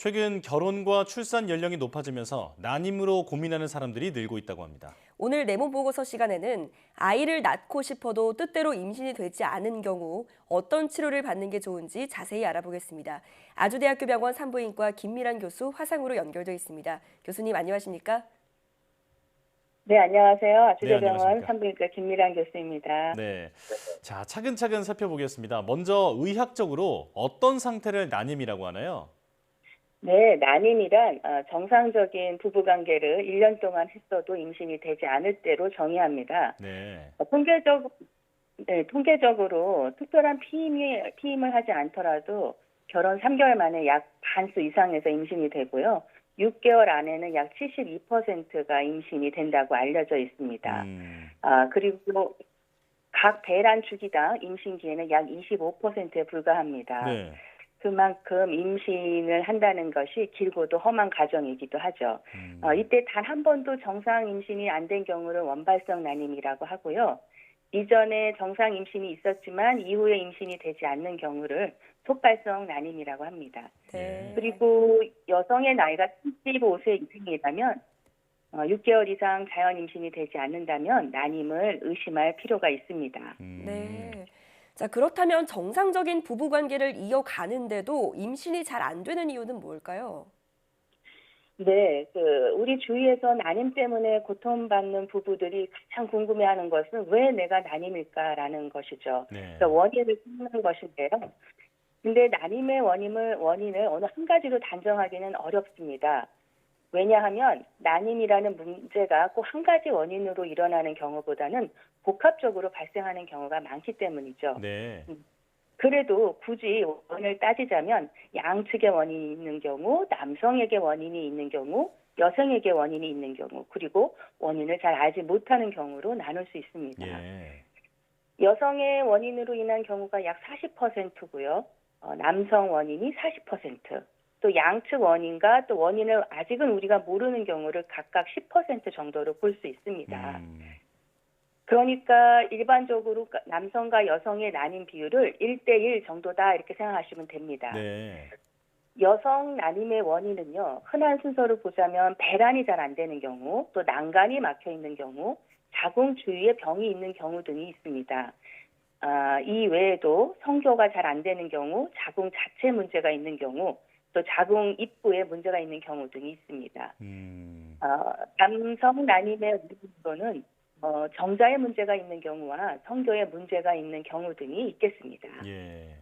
최근 결혼과 출산 연령이 높아지면서 난임으로 고민하는 사람들이 늘고 있다고 합니다. 오늘 내문 보고서 시간에는 아이를 낳고 싶어도 뜻대로 임신이 되지 않은 경우 어떤 치료를 받는 게 좋은지 자세히 알아보겠습니다. 아주대학교 병원 산부인과 김미란 교수 화상으로 연결돼 있습니다. 교수님 안녕하십니까? 네, 안녕하세요. 네, 아주대병원 안녕하십니까? 산부인과 김미란 교수입니다. 네. 자, 차근차근 살펴보겠습니다. 먼저 의학적으로 어떤 상태를 난임이라고 하나요? 네, 난임이란 정상적인 부부관계를 1년 동안 했어도 임신이 되지 않을 때로 정의합니다. 네. 통계적으로 특별한 피임을 하지 않더라도 결혼 3개월 만에 약 반수 이상에서 임신이 되고요. 6개월 안에는 약 72%가 임신이 된다고 알려져 있습니다. 그리고 각 배란 주기당 임신 기회는 약 25%에 불과합니다. 네. 그만큼 임신을 한다는 것이 길고도 험한 과정이기도 하죠. 이때 단 한 번도 정상 임신이 안 된 경우를 원발성 난임이라고 하고요. 이전에 정상 임신이 있었지만 이후에 임신이 되지 않는 경우를 속발성 난임이라고 합니다. 네. 그리고 여성의 나이가 35세 이상이라면 6개월 이상 자연 임신이 되지 않는다면 난임을 의심할 필요가 있습니다. 네. 자, 그렇다면 정상적인 부부 관계를 이어가는데도 임신이 잘 안 되는 이유는 뭘까요? 네, 우리 주위에서 난임 때문에 고통받는 부부들이 가장 궁금해하는 것은 왜 내가 난임일까라는 것이죠. 네. 그러니까 원인을 찾는 것인데요. 근데 난임의 원인을 어느 한 가지로 단정하기는 어렵습니다. 왜냐하면 난임이라는 문제가 꼭 한 가지 원인으로 일어나는 경우보다는 복합적으로 발생하는 경우가 많기 때문이죠. 네. 그래도 굳이 원인을 따지자면 양측의 원인이 있는 경우, 남성에게 원인이 있는 경우, 여성에게 원인이 있는 경우, 그리고 원인을 잘 알지 못하는 경우로 나눌 수 있습니다. 예. 여성의 원인으로 인한 경우가 약 40%고요. 남성 원인이 40%, 또 양측 원인과 또 원인을 아직은 우리가 모르는 경우를 각각 10% 정도로 볼 수 있습니다. 그러니까 일반적으로 남성과 여성의 난임 비율을 1대1 정도다 이렇게 생각하시면 됩니다. 네. 여성 난임의 원인은요. 흔한 순서로 보자면 배란이 잘 안 되는 경우, 또 난간이 막혀 있는 경우, 자궁 주위에 병이 있는 경우 등이 있습니다. 이 외에도 성교가 잘 안 되는 경우, 자궁 자체 문제가 있는 경우, 또 자궁 입구에 문제가 있는 경우 등이 있습니다. 남성 난임의 원인으로는 정자에 문제가 있는 경우와 성교에 문제가 있는 경우 등이 있겠습니다. 예.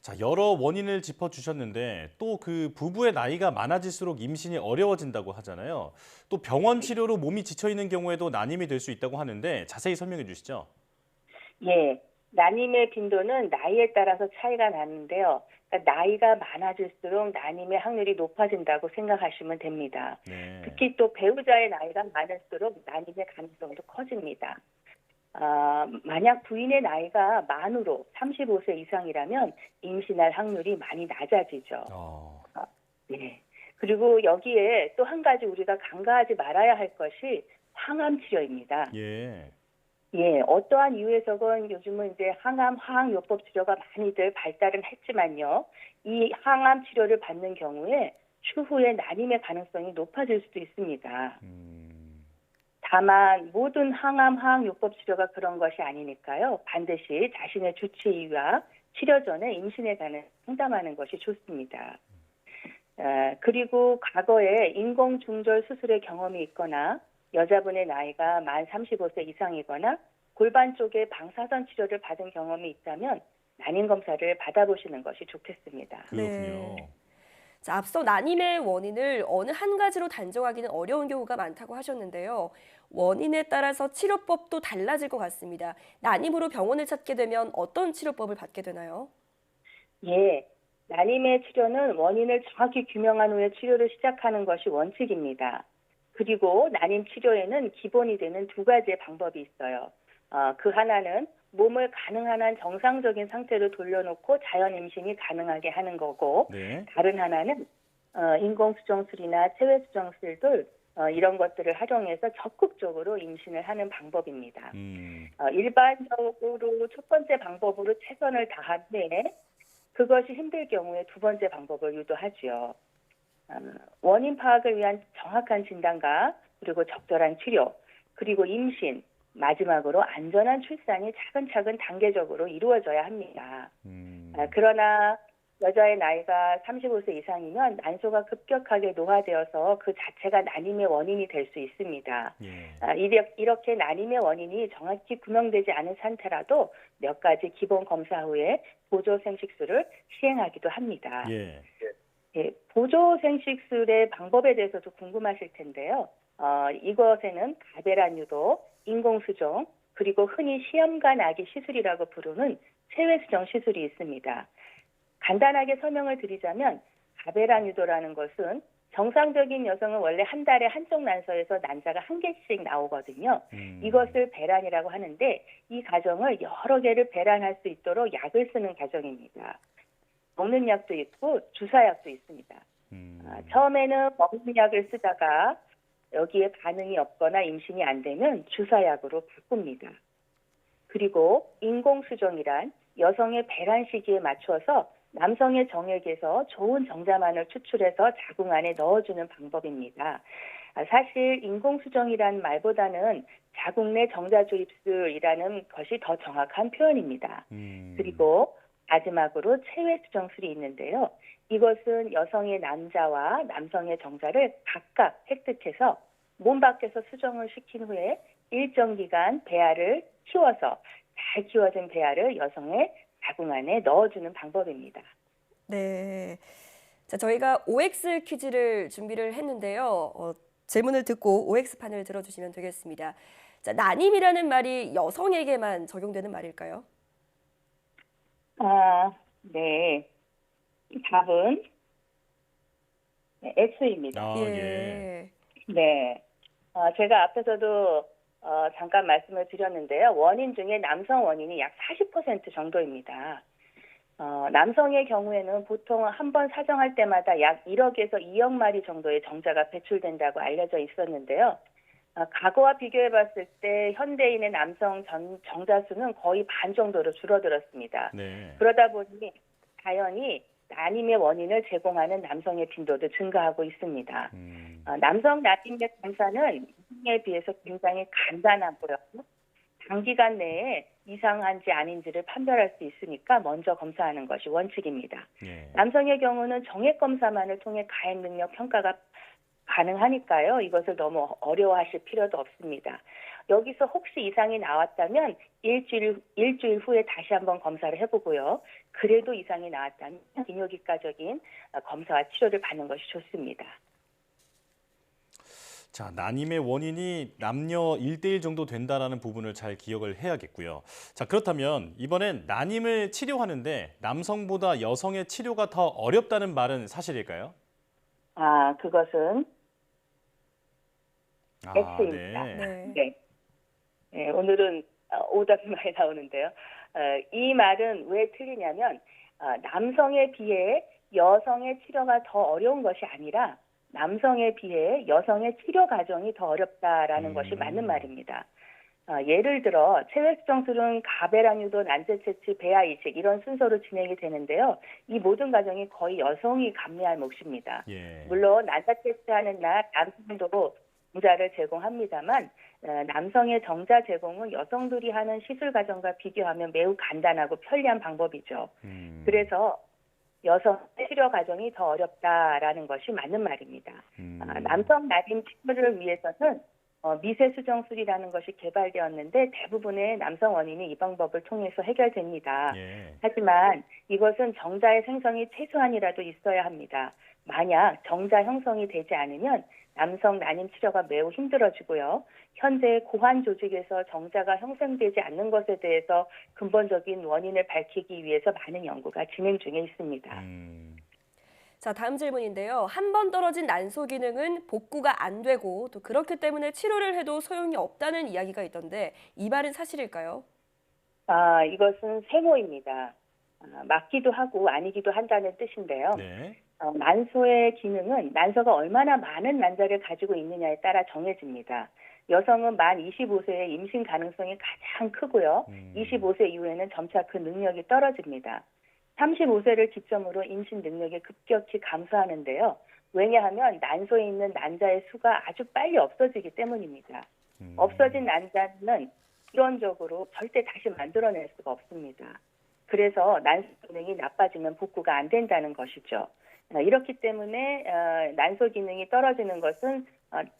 자, 여러 원인을 짚어주셨는데 또 그 부부의 나이가 많아질수록 임신이 어려워진다고 하잖아요. 또 병원 치료로 몸이 지쳐 있는 경우에도 난임이 될 수 있다고 하는데 자세히 설명해 주시죠. 예, 난임의 빈도는 나이에 따라서 차이가 나는데요. 그러니까 나이가 많아질수록 난임의 확률이 높아진다고 생각하시면 됩니다. 네. 특히 또 배우자의 나이가 많을수록 난임의 가능성도 커집니다. 만약 부인의 나이가 만으로 35세 이상이라면 임신할 확률이 많이 낮아지죠. 네. 그리고 여기에 또 한 가지 우리가 간과하지 말아야 할 것이 항암 치료입니다. 예. 예, 어떠한 이유에서건 요즘은 이제 항암 화학요법 치료가 많이들 발달은 했지만요. 이 항암 치료를 받는 경우에 추후에 난임의 가능성이 높아질 수도 있습니다. 다만 모든 항암 화학요법 치료가 그런 것이 아니니까요. 반드시 자신의 주치 의와 치료 전에 임신에 관해 상담하는 것이 좋습니다. 그리고 과거에 인공중절 수술의 경험이 있거나 여자분의 나이가 만 35세 이상이거나 골반 쪽에 방사선 치료를 받은 경험이 있다면 난임 검사를 받아보시는 것이 좋겠습니다. 그렇군요. 네. 자, 앞서 난임의 원인을 어느 한 가지로 단정하기는 어려운 경우가 많다고 하셨는데요. 원인에 따라서 치료법도 달라질 것 같습니다. 난임으로 병원을 찾게 되면 어떤 치료법을 받게 되나요? 예, 난임의 치료는 원인을 정확히 규명한 후에 치료를 시작하는 것이 원칙입니다. 그리고 난임 치료에는 기본이 되는 두 가지의 방법이 있어요. 그 하나는 몸을 가능한 한 정상적인 상태로 돌려놓고 자연 임신이 가능하게 하는 거고, 네. 다른 하나는 인공수정술이나 체외수정술 등 이런 것들을 활용해서 적극적으로 임신을 하는 방법입니다. 일반적으로 첫 번째 방법으로 최선을 다한 후에 그것이 힘들 경우에 두 번째 방법을 유도하지요. 원인 파악을 위한 정확한 진단과 그리고 적절한 치료, 그리고 임신, 마지막으로 안전한 출산이 차근차근 단계적으로 이루어져야 합니다. 그러나 여자의 나이가 35세 이상이면 난소가 급격하게 노화되어서 그 자체가 난임의 원인이 될 수 있습니다. 이렇게 난임의 원인이 정확히 구명되지 않은 상태라도 몇 가지 기본 검사 후에 보조 생식술을 시행하기도 합니다. 보조 생식술의 방법에 대해서도 궁금하실 텐데요. 이것에는 가베란 유도, 인공수정, 그리고 흔히 시험관 아기 시술이라고 부르는 체외수정 시술이 있습니다. 간단하게 설명을 드리자면 가베란 유도라는 것은 정상적인 여성은 원래 한 달에 한쪽 난소에서 난자가 한 개씩 나오거든요. 이것을 배란이라고 하는데 이 과정을 여러 개를 배란할 수 있도록 약을 쓰는 과정입니다. 먹는 약도 있고 주사약도 있습니다. 처음에는 먹는 약을 쓰다가 여기에 반응이 없거나 임신이 안 되면 주사약으로 바꿉니다. 그리고 인공수정이란 여성의 배란 시기에 맞춰서 남성의 정액에서 좋은 정자만을 추출해서 자궁 안에 넣어주는 방법입니다. 사실 인공수정이란 말보다는 자궁 내 정자주입술이라는 것이 더 정확한 표현입니다. 그리고 마지막으로 체외수정술이 있는데요. 이것은 여성의 남자와 남성의 정자를 각각 획득해서 몸 밖에서 수정을 시킨 후에 일정 기간 배아를 키워서 잘 키워진 배아를 여성의 자궁 안에 넣어주는 방법입니다. 네. 자, 저희가 OX 퀴즈를 준비를 했는데요. 질문을 듣고 OX판을 들어주시면 되겠습니다. 자, 난임이라는 말이 여성에게만 적용되는 말일까요? 네. 답은 X입니다. 네. 제가 앞에서도 잠깐 말씀을 드렸는데요. 원인 중에 남성 원인이 약 40% 정도입니다. 남성의 경우에는 보통 한 번 사정할 때마다 약 1억에서 2억 마리 정도의 정자가 배출된다고 알려져 있었는데요. 과거와 비교해 봤을 때 현대인의 남성 정자 수는 거의 반 정도로 줄어들었습니다. 그러다 보니 자연히 난임의 원인을 제공하는 남성의 빈도도 증가하고 있습니다. 남성 난임의 검사는 이성에 비해서 굉장히 간단하고요. 단기간 내에 이상한지 아닌지를 판별할 수 있으니까 먼저 검사하는 것이 원칙입니다. 남성의 경우는 정액 검사만을 통해 가해 능력 평가가 가능하니까요. 이것을 너무 어려워하실 필요도 없습니다. 여기서 혹시 이상이 나왔다면 일주일 후에 다시 한번 검사를 해보고요. 그래도 이상이 나왔다면 비뇨기과적인 검사와 치료를 받는 것이 좋습니다. 자, 난임의 원인이 남녀 1대1 정도 된다는 부분을 잘 기억을 해야겠고요. 자, 그렇다면 이번엔 난임을 치료하는데 남성보다 여성의 치료가 더 어렵다는 말은 사실일까요? 그것은 X입니다. 네, 오늘은 오답이 많이 나오는데요. 이 말은 왜 틀리냐면 남성에 비해 여성의 치료가 더 어려운 것이 아니라 남성에 비해 여성의 치료 과정이 더 어렵다라는 것이 맞는 말입니다. 예를 들어 체외수정술은 가베란 유도, 난제 채취, 배아 이식 이런 순서로 진행이 되는데요. 이 모든 과정이 거의 여성이 감내할 몫입니다. 물론 난자 채취하는 날 남성도 정자를 제공합니다만 남성의 정자 제공은 여성들이 하는 시술 과정과 비교하면 매우 간단하고 편리한 방법이죠. 그래서 여성 치료 과정이 더 어렵다라는 것이 맞는 말입니다. 남성 난임 치료를 위해서는 미세 수정술이라는 것이 개발되었는데 대부분의 남성 원인이 이 방법을 통해서 해결됩니다. 하지만 이것은 정자의 생성이 최소한이라도 있어야 합니다. 만약 정자 형성이 되지 않으면 남성 난임 치료가 매우 힘들어지고요. 현재 고환 조직에서 정자가 형성되지 않는 것에 대해서 근본적인 원인을 밝히기 위해서 많은 연구가 진행 중에 있습니다. 자, 다음 질문인데요. 한 번 떨어진 난소 기능은 복구가 안 되고 또 그렇기 때문에 치료를 해도 소용이 없다는 이야기가 있던데 이 말은 사실일까요? 이것은 세모입니다. 맞기도 하고 아니기도 한다는 뜻인데요. 난소의 기능은 난소가 얼마나 많은 난자를 가지고 있느냐에 따라 정해집니다. 여성은 만 25세에 임신 가능성이 가장 크고요. 25세 이후에는 점차 그 능력이 떨어집니다. 35세를 기점으로 임신 능력이 급격히 감소하는데요. 왜냐하면 난소에 있는 난자의 수가 아주 빨리 없어지기 때문입니다. 없어진 난자는 이론적으로 절대 다시 만들어낼 수가 없습니다. 그래서 난소 기능이 나빠지면 복구가 안 된다는 것이죠. 이렇기 때문에 난소 기능이 떨어지는 것은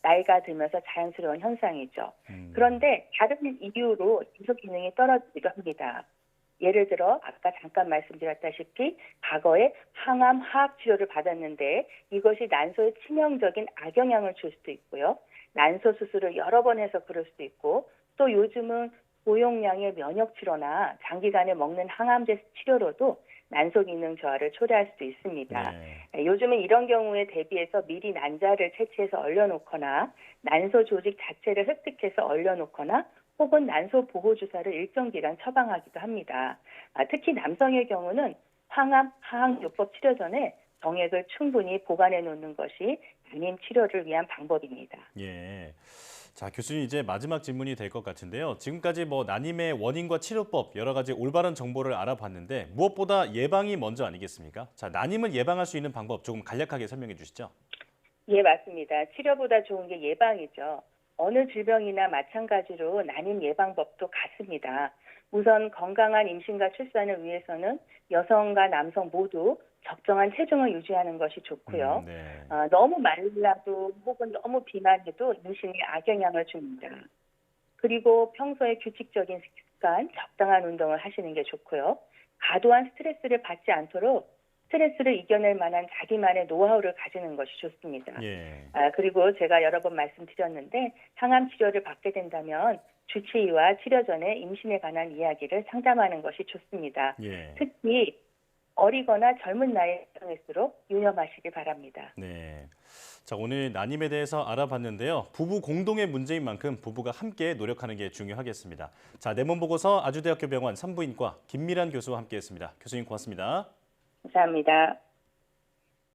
나이가 들면서 자연스러운 현상이죠. 그런데 다른 이유로 난소 기능이 떨어지기도 합니다. 예를 들어 아까 잠깐 말씀드렸다시피 과거에 항암 화학 치료를 받았는데 이것이 난소에 치명적인 악영향을 줄 수도 있고요. 난소 수술을 여러 번 해서 그럴 수도 있고 또 요즘은 고용량의 면역 치료나 장기간에 먹는 항암제 치료로도 난소 기능 저하를 초래할 수도 있습니다. 네. 요즘은 이런 경우에 대비해서 미리 난자를 채취해서 얼려놓거나 난소 조직 자체를 획득해서 얼려놓거나 혹은 난소 보호 주사를 일정 기간 처방하기도 합니다. 특히 남성의 경우는 항암 항요법 치료 전에 정액을 충분히 보관해 놓는 것이 난임 치료를 위한 방법입니다. 예. 자, 교수님 이제 마지막 질문이 될 것 같은데요. 지금까지 난임의 원인과 치료법 여러 가지 올바른 정보를 알아봤는데 무엇보다 예방이 먼저 아니겠습니까? 자, 난임을 예방할 수 있는 방법 조금 간략하게 설명해 주시죠. 예, 맞습니다. 치료보다 좋은 게 예방이죠. 어느 질병이나 마찬가지로 난임 예방법도 같습니다. 우선 건강한 임신과 출산을 위해서는 여성과 남성 모두 적정한 체중을 유지하는 것이 좋고요. 네. 너무 말라도 혹은 너무 비만해도 임신에 악영향을 줍니다. 그리고 평소에 규칙적인 습관, 적당한 운동을 하시는 게 좋고요. 과도한 스트레스를 받지 않도록 스트레스를 이겨낼 만한 자기만의 노하우를 가지는 것이 좋습니다. 예. 그리고 제가 여러 번 말씀드렸는데 항암 치료를 받게 된다면 주치의와 치료 전에 임신에 관한 이야기를 상담하는 것이 좋습니다. 예. 특히 어리거나 젊은 나이에 여성일수록 유념하시기 바랍니다. 네. 자, 오늘 난임에 대해서 알아봤는데요. 부부 공동의 문제인 만큼 부부가 함께 노력하는 게 중요하겠습니다. 자, 내 몸 보고서 아주대학교 병원 산부인과 김미란 교수와 함께했습니다. 교수님 고맙습니다. 감사합니다.